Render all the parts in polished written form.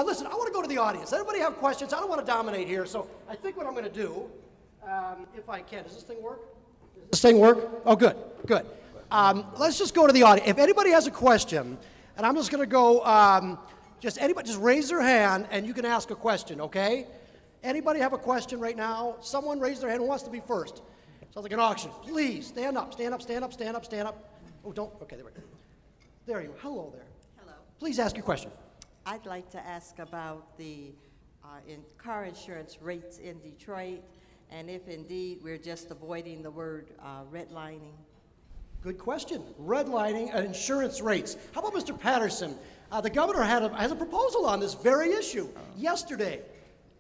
Listen, I want to go to the audience. Anybody have questions? I don't want to dominate here, so I think what I'm going to do, if I can, does this thing work? Does this thing work? Oh, good, good. Let's just go to the audience. If anybody has a question, and I'm just going to go, just raise their hand, and you can ask a question, okay? Anybody have a question right now? Someone raise their hand who wants to be first. Sounds like an auction. Please, stand up, stand up, stand up, stand up, stand up. Oh, don't, okay, there we go. There you go. Hello there. Hello. Please ask your question. I'd like to ask about the car insurance rates in Detroit, and if indeed we're just avoiding the word redlining. Good question. Redlining and insurance rates. How about Mr. Patterson? The governor has a proposal on this very issue yesterday.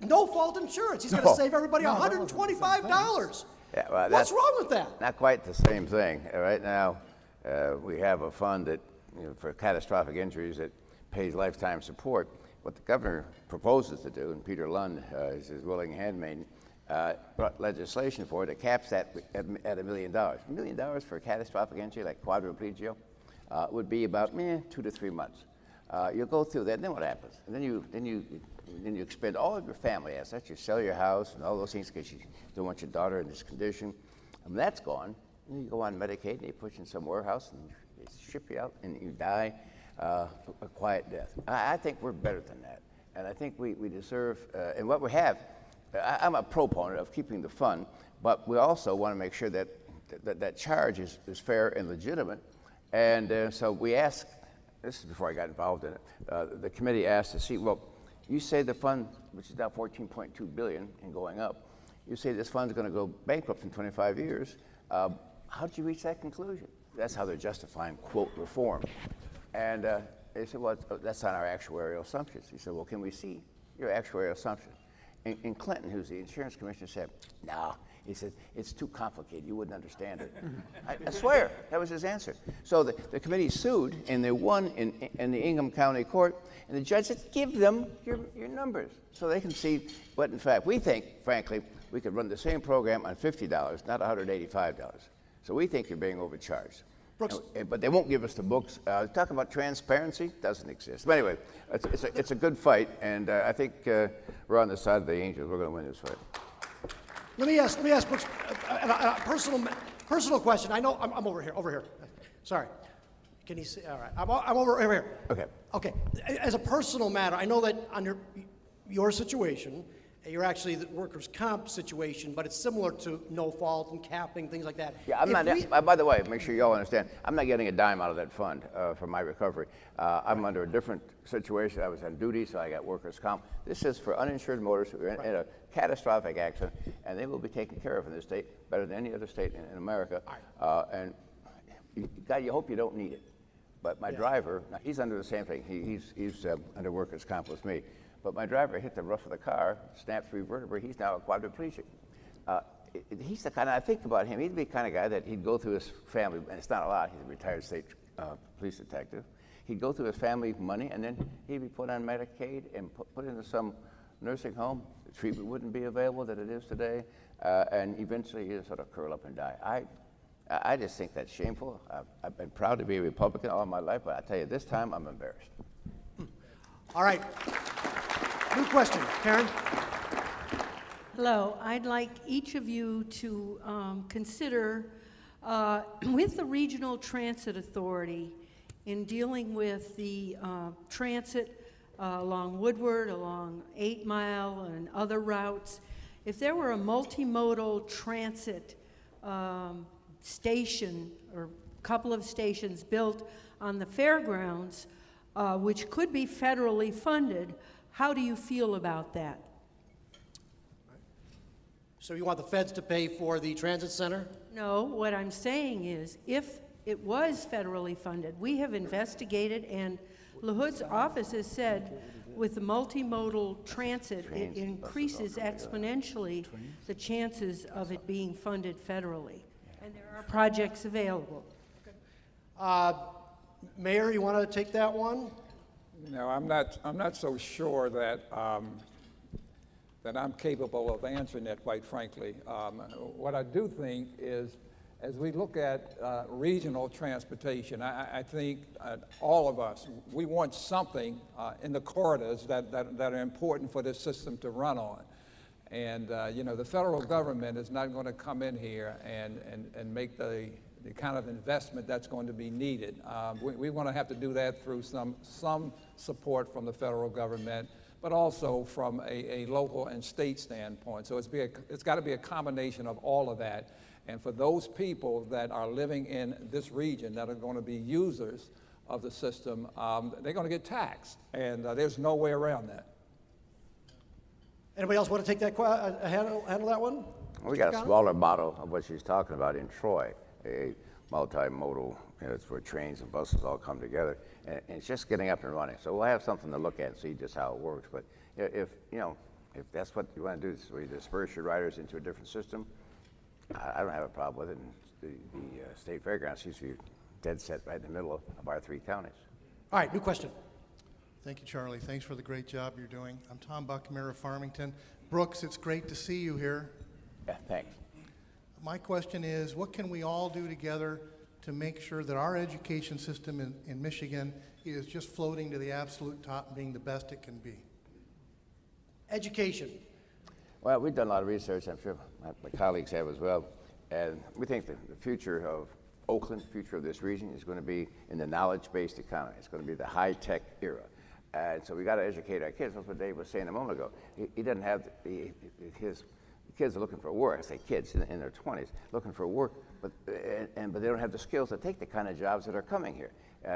No-fault insurance. He's going to save everybody $125. Yeah, well, what's wrong with that? Not quite the same thing. Right now, we have a fund that, for catastrophic injuries that pays lifetime support. What the governor proposes to do, and Peter Lund is his willing handmaiden, brought legislation for it that caps that at $1 million. $1 million for a catastrophic injury like quadriplegia would be about 2 to 3 months. You'll go through that, and then what happens? And then you expend all of your family assets. You sell your house and all those things because you don't want your daughter in this condition. And that's gone. And you go on Medicaid and they put you in some warehouse and they ship you out and you die a quiet death. I think we're better than that. And I think we deserve, and what we have, I'm a proponent of keeping the fund, but we also want to make sure that that charge is fair and legitimate. And so we asked, this is before I got involved in it, the committee asked to see, well, you say the fund, which is now $14.2 billion and going up, you say this fund's going to go bankrupt in 25 years. How did you reach that conclusion? That's how they're justifying, quote, reform. And they said, well, that's not our actuarial assumptions. He said, well, can we see your actuarial assumptions? And Clinton, who's the insurance commissioner, said, no. He said, it's too complicated. You wouldn't understand it. I swear, that was his answer. So the committee sued, and they won in the Ingham County Court, and the judge said, give them your numbers so they can see what, in fact, we think, frankly, we could run the same program on $50, not $185. So we think you're being overcharged. Brooks. But they won't give us the books. Talk about transparency, doesn't exist. But anyway, it's a good fight, and I think we're on the side of the Angels. We're going to win this fight. Let me ask Brooks a personal question. I know I'm over here. Sorry. Can you see? All right. I'm over here. Okay. Okay. As a personal matter, I know that under your situation, you're actually the workers' comp situation, but it's similar to no fault and capping, things like that. Yeah, I'm not. By the way, make sure you all understand, I'm not getting a dime out of that fund for my recovery. I'm under a different situation. I was on duty, so I got workers' comp. This is for uninsured motorists who are in a catastrophic accident, and they will be taken care of in this state better than any other state in America. And God, you hope you don't need it. But my driver, he's under the same thing. He's under workers' comp with me. But my driver hit the roof of the car, snapped 3 vertebrae. He's now a quadriplegic. He's the kind of, I think about him, he'd be the kind of guy that he'd go through his family, and it's not a lot, he's a retired state police detective. He'd go through his family money, and then he'd be put on Medicaid and put into some nursing home. The treatment wouldn't be available that it is today, and eventually he'd sort of curl up and die. I just think that's shameful. I've been proud to be a Republican all my life, but I tell you, this time I'm embarrassed. All right. New question, Karen. Hello. I'd like each of you to consider, with the Regional Transit Authority, in dealing with the transit along Woodward, along 8 Mile, and other routes, if there were a multimodal transit station or couple of stations built on the fairgrounds, which could be federally funded, how do you feel about that? So you want the feds to pay for the transit center? No, what I'm saying is, if it was federally funded, we have investigated, and LaHood's office has said with the multimodal transit, it increases exponentially the chances of it being funded federally. And there are projects available. Mayor, you want to take that one? No, I'm not so sure that that I'm capable of answering that, quite frankly. What I do think is, as we look at regional transportation, I think all of us, we want something in the corridors that are important for this system to run on. And you know, the federal government is not going to come in here and make the kind of investment that's going to be needed. We want to have to do that through some support from the federal government, but also from a local and state standpoint. So it's got to be a combination of all of that. And for those people that are living in this region that are going to be users of the system, they're going to get taxed, and there's no way around that. Anybody else want to take that, handle that one? We got a smaller model of what she's talking about in Troy, a multimodal, you know, it's where trains and buses all come together, and it's just getting up and running. So we'll have something to look at and see just how it works. But if that's what you want to do, so you disperse your riders into a different system, I don't have a problem with it. And the state fairgrounds seems to be dead set right in the middle of our 3 counties. All right, new question. Thank you, Charlie. Thanks for the great job you're doing. I'm Tom Buck, Mayor of Farmington. Brooks, it's great to see you here. Yeah, thanks. My question is, what can we all do together to make sure that our education system in Michigan is just floating to the absolute top and being the best it can be? Education. Well, we've done a lot of research, I'm sure my colleagues have as well, and we think that the future of Oakland, the future of this region, is going to be in the knowledge-based economy. It's going to be the high-tech era. And so we got to educate our kids. That's what Dave was saying a moment ago. He doesn't have his kids are looking for work. I say kids in their 20s looking for work, but they don't have the skills to take the kind of jobs that are coming here.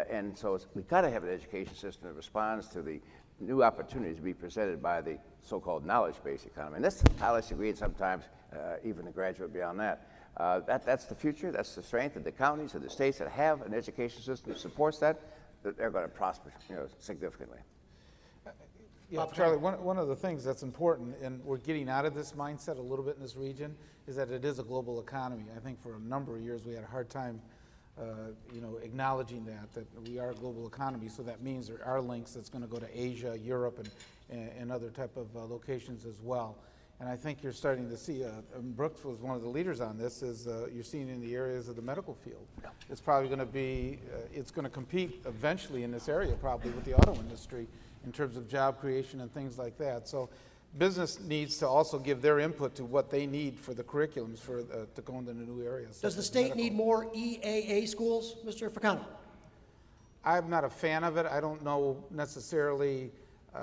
And so we've got to have an education system that responds to the new opportunities to be presented by the so-called knowledge-based economy. And that's the college degree, and sometimes even the graduate beyond that. That's the future. That's the strength of the counties or the states that have an education system that supports that. They're going to prosper, significantly. Yeah, Charlie, one of the things that's important, and we're getting out of this mindset a little bit in this region, is that it is a global economy. I think for a number of years we had a hard time, acknowledging that we are a global economy. So that means there are links that's going to go to Asia, Europe, and other type of locations as well. And I think you're starting to see, Brooks was one of the leaders on this, is you're seeing in the areas of the medical field. Yeah. It's probably going to be, it's going to compete eventually in this area probably with the auto industry in terms of job creation and things like that. So business needs to also give their input to what they need for the curriculums for to go into the new areas. Does the state need more EAA schools, Mr. Ficano? I'm not a fan of it. I don't know necessarily.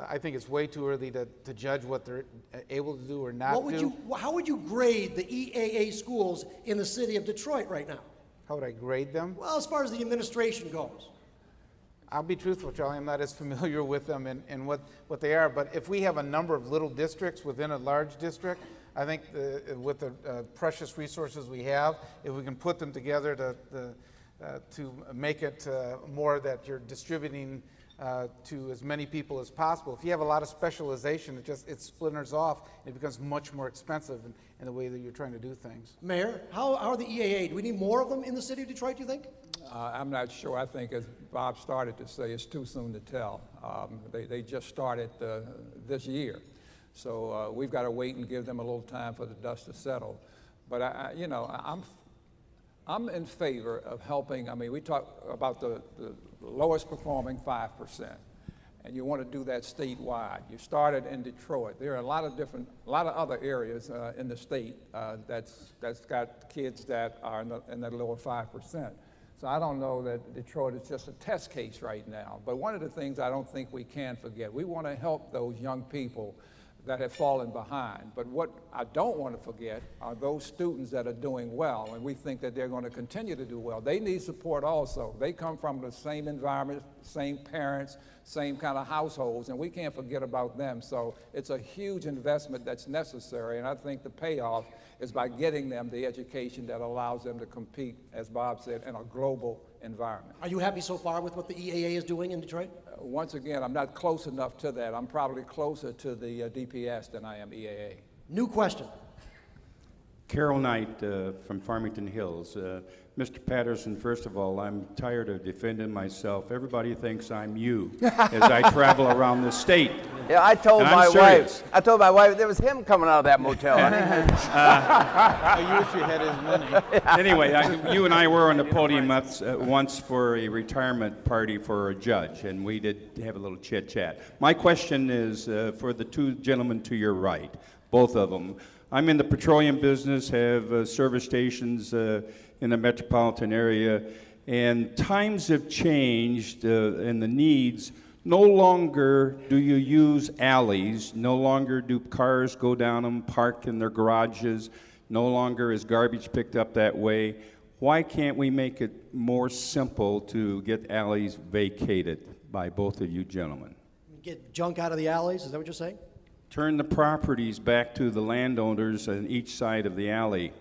I think it's way too early to judge what they're able to do or not do. How would you grade the EAA schools in the city of Detroit right now? How would I grade them? Well, as far as the administration goes. I'll be truthful, Charlie. I'm not as familiar with them and what they are. But if we have a number of little districts within a large district, I think with the precious resources we have, if we can put them together to make it more that you're distributing to as many people as possible. If you have a lot of specialization, it splinters off and it becomes much more expensive in the way that you're trying to do things. Mayor, how are the EAA? Do we need more of them in the city of Detroit, do you think? I'm not sure. I think, as Bob started to say, it's too soon to tell. They just started this year. So we've got to wait and give them a little time for the dust to settle. But, I'm in favor of helping. I mean, we talk about the lowest performing 5%, and you want to do that statewide. You started in Detroit. There are a lot of other areas in the state that's got kids that are in that lower 5%. So I don't know that Detroit is just a test case right now. But one of the things I don't think we can forget, we want to help those young people that have fallen behind. But what I don't want to forget are those students that are doing well, and we think that they're going to continue to do well. They need support also. They come from the same environment, same parents, same kind of households, and we can't forget about them. So it's a huge investment that's necessary, and I think the payoff is by getting them the education that allows them to compete, as Bob said, in a global environment. Are you happy so far with what the EAA is doing in Detroit? Once again, I'm not close enough to that. I'm probably closer to the DPS than I am EAA. New question. Carol Knight from Farmington Hills. Mr. Patterson, first of all, I'm tired of defending myself. Everybody thinks I'm you as I travel around the state. Yeah, I told my wife there was him coming out of that motel. You wish you had his money. Anyway, you and I were on the podium once for a retirement party for a judge, and we did have a little chit-chat. My question is for the two gentlemen to your right, both of them. I'm in the petroleum business, have service stations in the metropolitan area, and times have changed and the needs. No longer do you use alleys, no longer do cars go down them, park in their garages, no longer is garbage picked up that way. Why can't we make it more simple to get alleys vacated by both of you gentlemen? Get junk out of the alleys, is that what you're saying? Turn the properties back to the landowners on each side of the alley.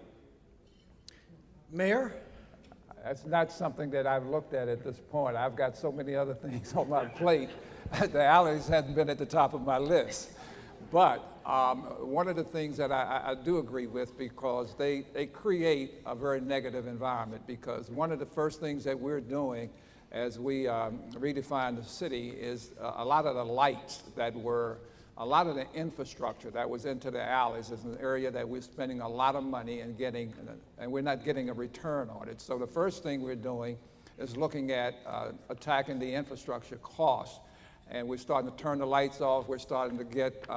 Mayor? That's not something that I've looked at this point. I've got so many other things on my plate. The alleys hadn't been at the top of my list. But one of the things that I do agree with, because they create a very negative environment, because one of the first things that we're doing as we redefine the city is a lot of the lights that were, a lot of the infrastructure that was into the alleys is an area that we're spending a lot of money and getting, and we're not getting a return on it. So the first thing we're doing is looking at attacking the infrastructure costs. And we're starting to turn the lights off. We're starting to get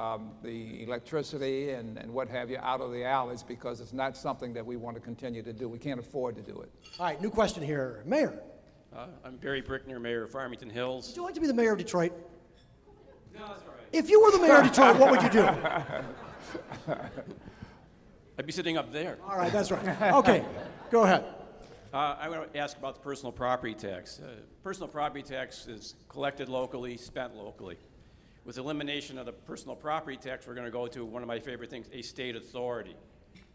the electricity and what have you out of the alleys, because it's not something that we want to continue to do. We can't afford to do it. All right, new question here. Mayor? I'm Barry Brickner, Mayor of Farmington Hills. Would you like to be the mayor of Detroit? No, that's all right. If you were the mayor of Detroit, what would you do? I'd be sitting up there. All right, that's right. Okay, go ahead. I want to ask about the personal property tax. Personal property tax is collected locally, spent locally. With elimination of the personal property tax, we're going to go to one of my favorite things, a state authority.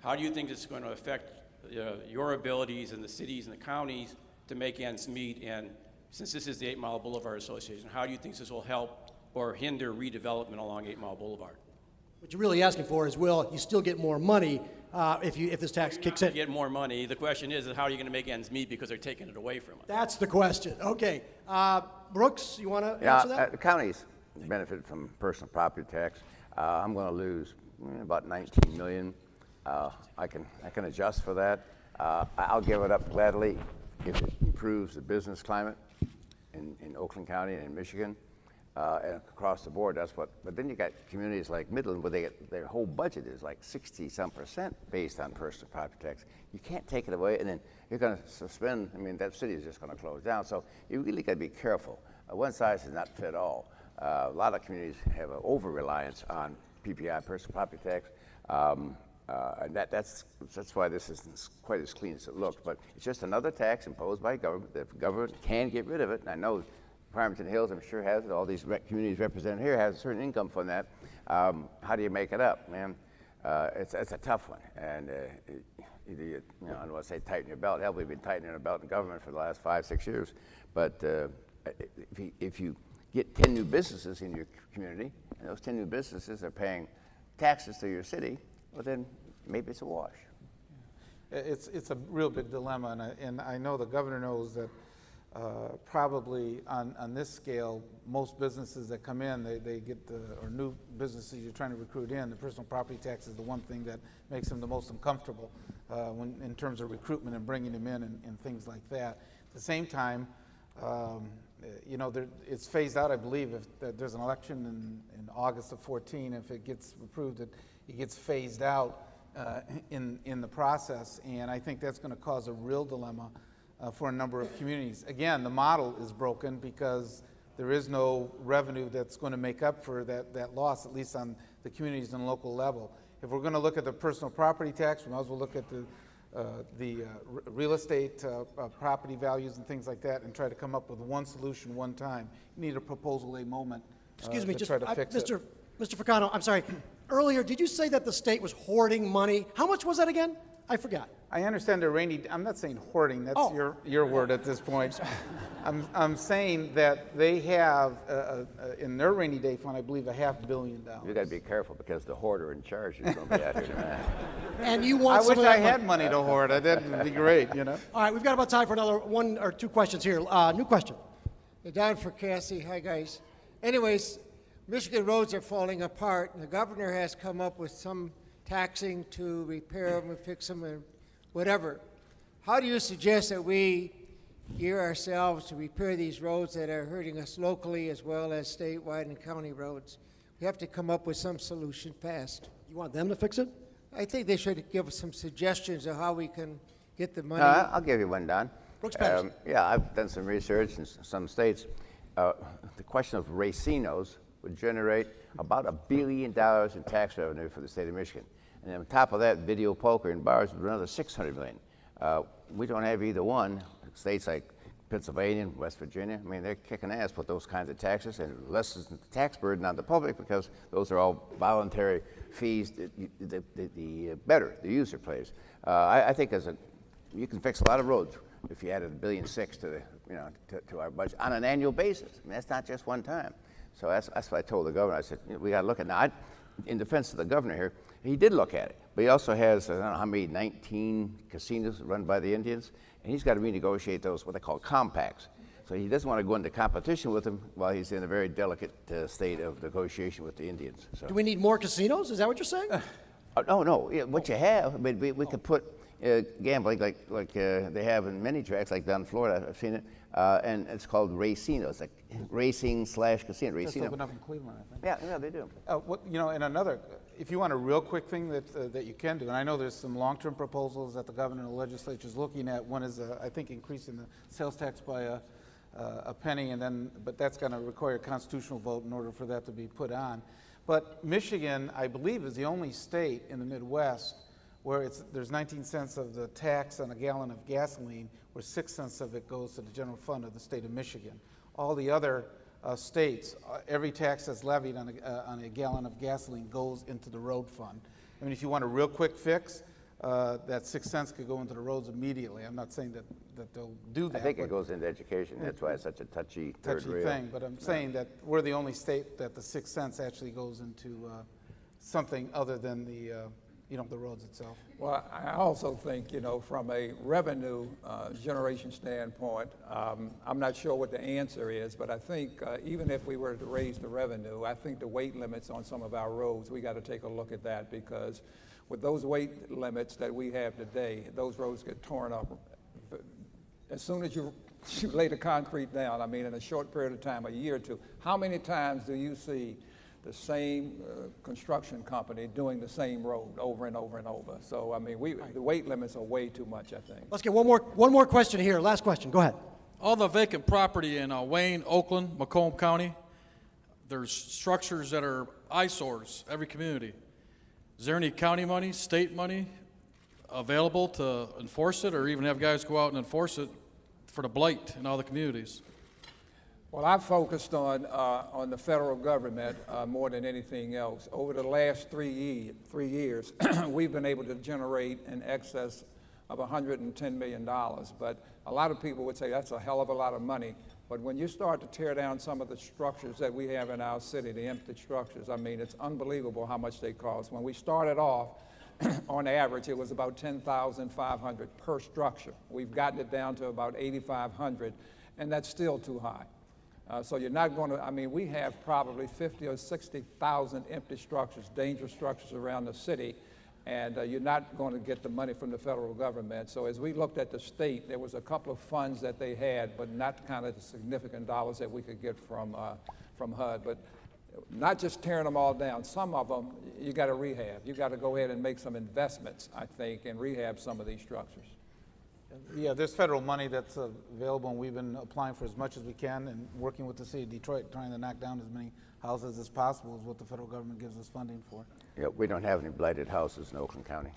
How do you think this is going to affect your abilities in the cities and the counties to make ends meet? And since this is the 8 Mile Boulevard Association, how do you think this will help or hinder redevelopment along 8 Mile Boulevard? What you're really asking for is, will you still get more money if this tax kicks in? Get more money. The question is how are you going to make ends meet, because they're taking it away from us? That's the question. Okay. Brooks, you want to answer that? The counties benefit from personal property tax. I'm going to lose about $19 million. I can adjust for that. I'll give it up gladly if it improves the business climate in Oakland County and in Michigan. And across the board, that's what. But then you got communities like Midland, where they get, their whole budget is like 60-some% based on personal property tax. You can't take it away, and then you're going to suspend. I mean, that city is just going to close down. So you really got to be careful. One size does not fit all. A lot of communities have an over-reliance on PPI, personal property tax, and that's why this isn't quite as clean as it looks. But it's just another tax imposed by government. The government can get rid of it, and I know Farmington Hills, I'm sure, has it. All these communities represented here have a certain income from that. How do you make it up, man? It's a tough one, and either you know, I don't want to say tighten your belt. Hell, we've been tightening our belt in government for the last 5-6 years. But if you get 10 new businesses in your community, and those 10 new businesses are paying taxes to your city, well, then maybe it's a wash. It's a real big dilemma, and I know the governor knows that. Probably on this scale, most businesses that come in, they get or new businesses you're trying to recruit in, the personal property tax is the one thing that makes them the most uncomfortable in terms of recruitment and bringing them in and things like that. At the same time, you know, it's phased out, I believe, if there's an election in August of 14, if it gets approved, it gets phased out in the process, and I think that's going to cause a real dilemma for a number of communities. Again, the model is broken because there is no revenue that's going to make up for that loss, at least on the communities and local level. If we're going to look at the personal property tax, we might as well look at the real estate property values and things like that and try to come up with one solution one time. You need a proposal A moment Excuse me, to just try to fix it. Mr. Ficano, I'm sorry. Earlier, did you say that the state was hoarding money? How much was that again? I forgot. I understand I'm not saying hoarding, that's your word at this point. I'm saying that they have, in their rainy day fund, I believe, $500 million. You got to be careful because the hoarder in charge is going to be out here tonight. And you want I some wish of that I had money to hoard. That'd be great, you know? All right, we've got about time for another one or two questions here. New question. Don for Cassie. Hi, guys. Anyways, Michigan roads are falling apart, and the governor has come up with some taxing to repair them and fix them and whatever. How do you suggest that we gear ourselves to repair these roads that are hurting us locally as well as statewide and county roads? We have to come up with some solution fast. You want them to fix it? I think they should give us some suggestions of how we can get the money. I'll give you one, Don. Brooks Patterson. Yeah, I've done some research in some states. The question of racinos would generate about $1 billion in tax revenue for the state of Michigan. And on top of that, video poker and bars would another $600 million. We don't have either one. States like Pennsylvania and West Virginia, I mean, they're kicking ass with those kinds of taxes, and lessens the tax burden on the public because those are all voluntary fees. The better the user pays. I think you can fix a lot of roads if you added $1.6 billion to our budget on an annual basis. I mean, that's not just one time. So that's what I told the governor. I said, we got to look at it. Now, in defense of the governor here, he did look at it, but he also has, I don't know how many, 19 casinos run by the Indians, and he's got to renegotiate those, what they call compacts. So he doesn't want to go into competition with them while he's in a very delicate state of negotiation with the Indians. So. Do we need more casinos? Is that what you're saying? No. Yeah, what you have, I mean, we could put gambling like they have in many tracks, like down in Florida, I've seen it, and it's called racinos, like racing/casino. Just open up in Cleveland, I think. Yeah, they do. And another, if you want a real quick thing that you can do, and I know there's some long-term proposals that the governor and the legislature is looking at. One is, I think, increasing the sales tax by a penny, but that's going to require a constitutional vote in order for that to be put on. But Michigan, I believe, is the only state in the Midwest where there's 19 cents of the tax on a gallon of gasoline, where 6 cents of it goes to the general fund of the state of Michigan. All the other states, every tax that's levied on a gallon of gasoline goes into the road fund. I mean, if you want a real quick fix, that 6 cents could go into the roads immediately. I'm not saying that they'll do that. I think it goes into education. That's why it's such a touchy thing. But I'm saying that we're the only state that the 6 cents actually goes into something other than the roads itself. Well, I also think, from a revenue generation standpoint, I'm not sure what the answer is, but I think even if we were to raise the revenue, I think the weight limits on some of our roads, we got to take a look at that, because with those weight limits that we have today, those roads get torn up. As soon as you lay the concrete down, I mean, in a short period of time, a year or two, how many times do you see the same construction company doing the same road over and over and over? So, I mean, the weight limits are way too much, I think. Let's get one more question here. Last question. Go ahead. All the vacant property in Wayne, Oakland, Macomb County, there's structures that are eyesores, every community. Is there any county money, state money available to enforce it, or even have guys go out and enforce it for the blight in all the communities? Well, I've focused on the federal government more than anything else. Over the last 3 years, we've been able to generate in excess of $110 million. But a lot of people would say that's a hell of a lot of money. But when you start to tear down some of the structures that we have in our city, the empty structures, I mean, it's unbelievable how much they cost. When we started off, on average, it was about $10,500 per structure. We've gotten it down to about $8,500, and that's still too high. So you're not going to, I mean, we have probably 50 or 60,000 empty structures, dangerous structures around the city, and you're not going to get the money from the federal government. So as we looked at the state, there was a couple of funds that they had, but not kind of the significant dollars that we could get from HUD. But not just tearing them all down. Some of them, you got to rehab. You got to go ahead and make some investments, I think, and rehab some of these structures. Yeah, there's federal money that's available, and we've been applying for as much as we can and working with the city of Detroit, trying to knock down as many houses as possible is what the federal government gives us funding for. Yeah, we don't have any blighted houses in Oakland County.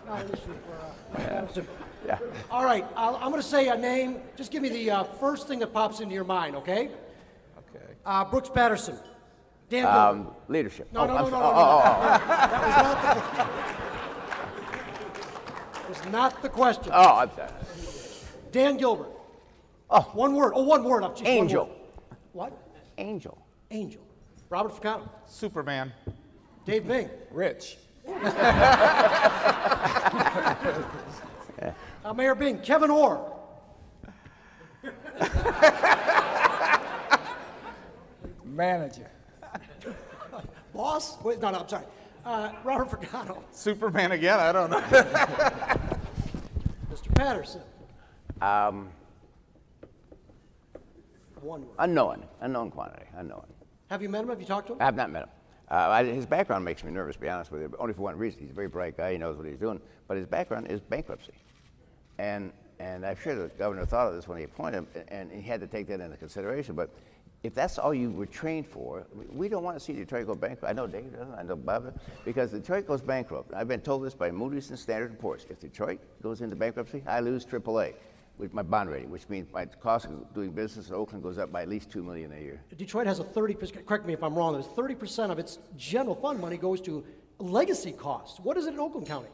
Not an issue for yeah. All right, I'm going to say a name. Just give me the first thing that pops into your mind, okay? Okay. Brooks Patterson. Dan Gilbert. Leadership. No, no, I'm no, no, sorry. no, That was not the question. Oh, I'm sorry. Dan Gilbert. Oh. One word. Oh, one word. Geez, Angel. one word. What? Angel. Angel. Robert Ficano. Superman. Dave Bing. Rich. Mayor Bing. Kevin Orr. Manager. Boss? Wait, no, I'm sorry. Robert Ficano. Superman again? I don't know. Mr. Patterson. One word. Unknown quantity, unknown. Have you met him? Have you talked to him? I have not met him. His background makes me nervous, to be honest with you, but only for one reason. He's a very bright guy, he knows what he's doing, but his background is bankruptcy. And I'm sure the governor thought of this when he appointed him, and he had to take that into consideration. But if that's all you were trained for, we don't want to see Detroit go bankrupt. I know Dave doesn't, I know Bob doesn't, because Detroit goes bankrupt. I've been told this by Moody's and Standard & Poor's. If Detroit goes into bankruptcy, I lose AAA with my bond rating, which means my cost of doing business in Oakland goes up by at least $2 million a year. Detroit has a 30%, correct me if I'm wrong, there's 30% of its general fund money goes to legacy costs. What is it in Oakland County?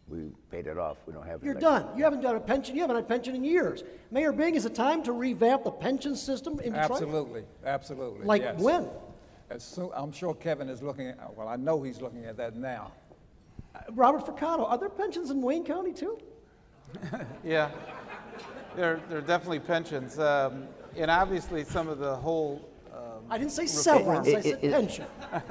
We paid it off. We don't have it. You're done. You haven't done a pension. You haven't had a pension in years. Mayor Bing, is it time to revamp the pension system in Detroit? Absolutely, absolutely. Like yes. when? I'm sure Kevin is looking at, well, I know he's looking at that now. Robert Ficano, are there pensions in Wayne County too? Yeah, there are definitely pensions. And obviously some of the whole I didn't say severance, I said pension.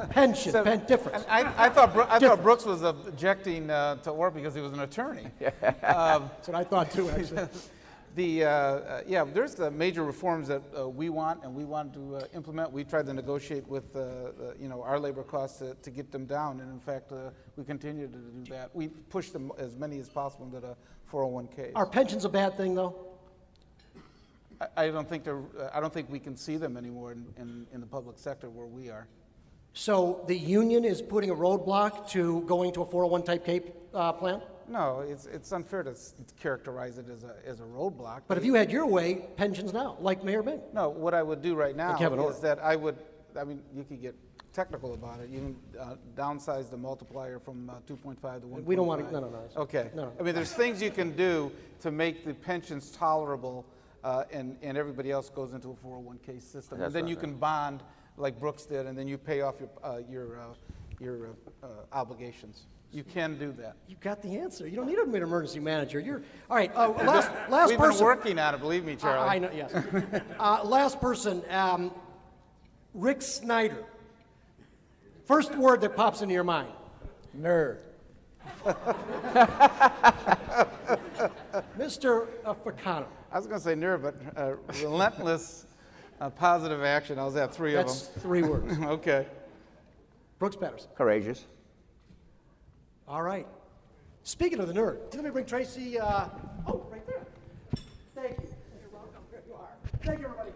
Pension, difference. I thought Brooks was objecting to Orr because he was an attorney. That's what I thought too, actually. There's the major reforms that we want and we want to implement. We tried to negotiate with our labor costs to get them down, and in fact, we continue to do that. We push them as many as possible into the 401ks. Are pensions a bad thing, though? I don't think we can see them anymore in the public sector where we are. So the union is putting a roadblock to going to a 401 type plan? No, it's unfair to characterize it as a roadblock. But if you had your way, pensions now, like Mayor Bing. No, what I would do right now is that you could get technical about it. You can downsize the multiplier from 2.5 to 1.5. We don't want to, no. Okay. No. I mean, there's things you can do to make the pensions tolerable, and everybody else goes into a 401k system. And then you can bond like Brooks did, and then you pay off your obligations. You can do that. You got the answer. You don't need an emergency manager. All right. Last We've person. been working on it, believe me, Charlie. I know. Yes. Last person. Rick Snyder. First word that pops into your mind. Nerd. Mr. Ficano. I was going to say nerd, but relentless positive action. How's that? Three of them. That's 3 words. Okay. Brooks Patterson. Courageous. All right. Speaking of the nerd, let me bring Tracy. Right there. Thank you. You're welcome. Here you are. Thank you, everybody.